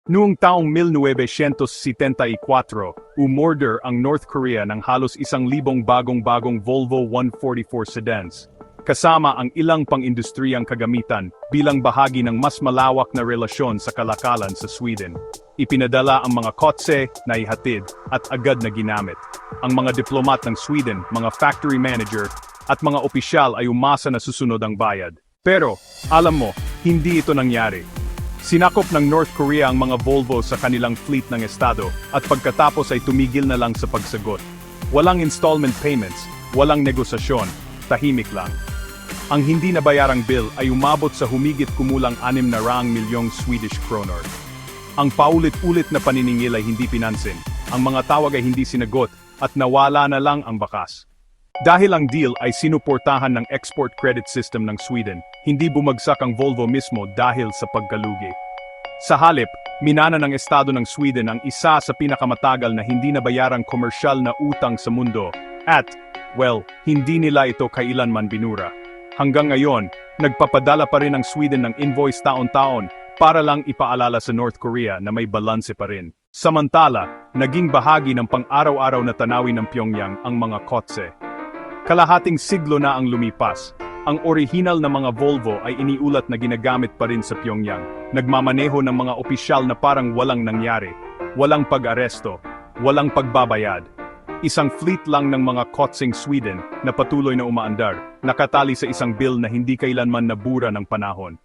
Noong taong 1974, umorder ang North Korea ng halos 1,000 bagong-bagong Volvo 144 sedans, kasama ang ilang pang-industriyang kagamitan bilang bahagi ng mas malawak na relasyon sa kalakalan sa Sweden. Ipinadala ang mga kotse na ihatid at agad na ginamit. Ang mga diplomat ng Sweden, mga factory manager, at mga opisyal ay umasa na susunod ang bayad. Pero, alam mo, hindi ito nangyari. Sinakop ng North Korea ang mga Volvo sa kanilang fleet ng estado at pagkatapos ay tumigil na lang sa pagsagot. Walang installment payments, walang negosasyon, tahimik lang. Ang hindi nabayarang bill ay umabot sa humigit kumulang 600 milyong Swedish kronor. Ang paulit-ulit na paniningil ay hindi pinansin, ang mga tawag ay hindi sinagot at nawala na lang ang bakas. Dahil ang deal ay sinuportahan ng export credit system ng Sweden, hindi bumagsak ang Volvo mismo dahil sa pagkalugi. Sa halip, minana ng estado ng Sweden ang isa sa pinakamatagal na hindi nabayarang komersyal na utang sa mundo at, well, hindi nila ito kailanman binura. Hanggang ngayon, nagpapadala pa rin ang Sweden ng invoice taon-taon para lang ipaalala sa North Korea na may balanse pa rin. Samantala, naging bahagi ng pang-araw-araw na tanawin ng Pyongyang ang mga kotse. Kalahating siglo na ang lumipas. Ang orihinal na mga Volvo ay iniulat na ginagamit pa rin sa Pyongyang. Nagmamaneho ng mga opisyal na parang walang nangyari. Walang pag-aresto. Walang pagbabayad. Isang fleet lang ng mga kotseng Sweden na patuloy na umaandar, nakatali sa isang bill na hindi kailanman nabura ng panahon.